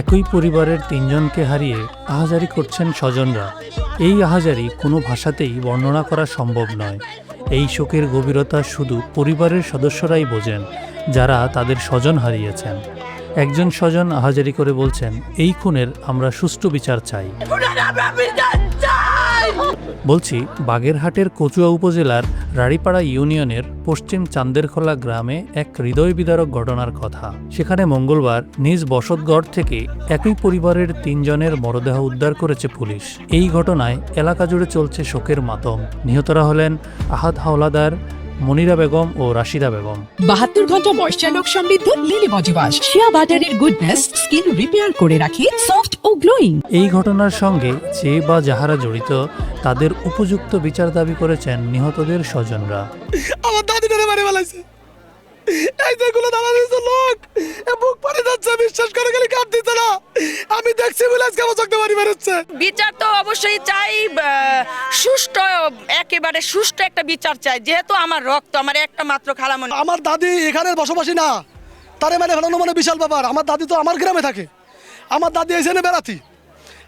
একই পরিবারের তিনজনকে হারিয়ে আহাজারি করছেন স্বজনরা। এই আহাজারি কোনো ভাষাতেই বর্ণনা করা সম্ভব নয়। এই শোকের গভীরতা শুধু পরিবারের সদস্যরাই বোঝেন, যারা তাদের স্বজন হারিয়েছেন। একজন স্বজন আহাজারি করে বলছেন, এই খুনের আমরা সুষ্ঠু বিচার চাই। বলছি বাগেরহাটের কচুয়া উপজেলার রাড়িপাড়া ইউনিয়নের পশ্চিম চান্দেরখোলা গ্রামে এক হৃদয় বিদারক ঘটনার কথা। সেখানে মঙ্গলবার নিজ বসতঘর থেকে একই পরিবারের তিনজনের মরদেহ উদ্ধার করেছে পুলিশ। এই ঘটনায় এলাকা জুড়ে চলছে শোকের মাতম। নিহতরা হলেন আহাদ হাওলাদার, মনিরা বেগম ও রাশিদা বেগম। 72 ঘন্টা ময়েশ্চার লক সমৃদ্ধ লিলি বডি ওয়াশ, শিয়া বাটারের গুডনেস স্কিন রিপেয়ার করে রাখে সফট ও গ্লোয়িং। এই ঘটনার সঙ্গে যে বা যাহারা জড়িত তাদের উপযুক্ত বিচার দাবি করেছেন নিহতদের স্বজনরা। আমার দাদিটারে মারি ফেলাইছে। এই যেগুলো দাদা দিয়েছে লোক বুক পানি যাচ্ছে, বিশ্বাস করে গেলে কাট দিতে না। আমি দেখছি বলে আজকে আমার চোখে মারি বেরোচ্ছে। বিচার তো অবশ্যই চাই, সুষ্ঠু, একেবারে সুষ্ঠু একটা বিচার চাই। যেহেতু আমার রক্ত, আমার একটা মাত্র খালামণি। আমার দাদি এখানের বসবাসী না, তারে মানে ফেলানো মানে বিশাল ব্যাপার। আমার দাদি তো আমার গ্রামে থাকে। আমার দাদি এসে বেড়াতি।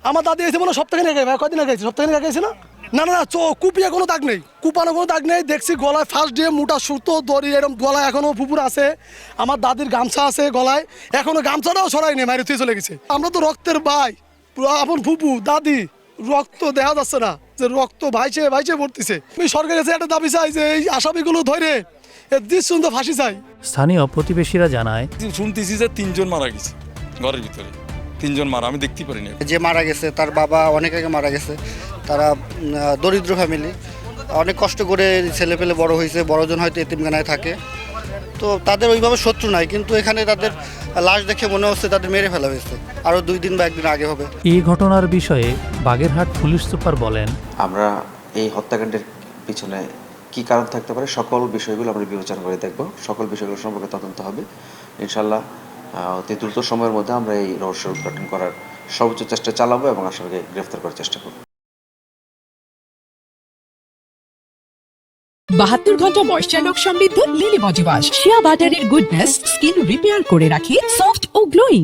আমার দাদি এসে মনে সপ্তাহে নিয়ে গেছে। কদিন আগে সপ্তাহে নিয়ে গেছে না না না কুপিয়ে কোনো দাগ নেই, কুপানো কোনো দাগ নেই। দেখছি গলায় ফার্স্ট ডে মোটা সুতো দড়ি এরকম গলায় এখনো ফুপুর আছে। আমার দাদির গামছা আছে গলায়, এখনো গামছাটাও সরাই নেই, মাইরে চলে গেছে। আমরা তো রক্তের ভাই, পুরো আপন ফুপু দাদি, রক্ত দেখা যাচ্ছে না যে রক্ত ভাইছে ভাইছে পড়তেছে। আমি সরকারের কাছে একটা দাবি চাই যে এই আসামিগুলো ধরে দৃশ্য ফাঁসি চাই। স্থানীয় প্রতিবেশীরা জানায়, শুনতেছি যে 3 জন মারা গেছে ঘরের ভিতরে। 3 জন মারা, আমি দেখতে পারিনি। যে মারা গেছে তার বাবা অনেক আগে মারা গেছে। তারা দরিদ্র ফ্যামিলি, অনেক কষ্ট করে ছেলে পেলে বড় হয়েছে। বড়জন হয়তো এতিমখানায় থাকে, তো তাদের ওইভাবে শত্রু নাই। কিন্তু এখানে তাদের লাশ দেখে মনে হচ্ছে তাদের মেরে ফেলা হয়েছে, আরও 2 দিন বা 1 দিন আগে হবে। এই ঘটনার বিষয়ে বাগেরহাট পুলিশ সুপার বলেন, আমরা এই হত্যাকাণ্ডের পিছনে কি কারণ থাকতে পারে সকল বিষয়গুলো আমরা বিবেচনা করে দেখব। সকল বিষয়গুলো সম্পর্কে তদন্ত হবে। ইনশাল্লাহ অতি দ্রুত সময়ের মধ্যে আমরা এই রহস্য উদ্ঘাটন করার সর্বোচ্চ চেষ্টা চালাবো এবং আসামিকে গ্রেফতার করার চেষ্টা করব। 72 ঘন্টা ময়েশ্চার লক সমৃদ্ধ লিলি বডি ওয়াশ, শিয়া বাটারের গুডনেস স্কিন রিপেয়ার করে রাখে সফট ও গ্লোয়িং।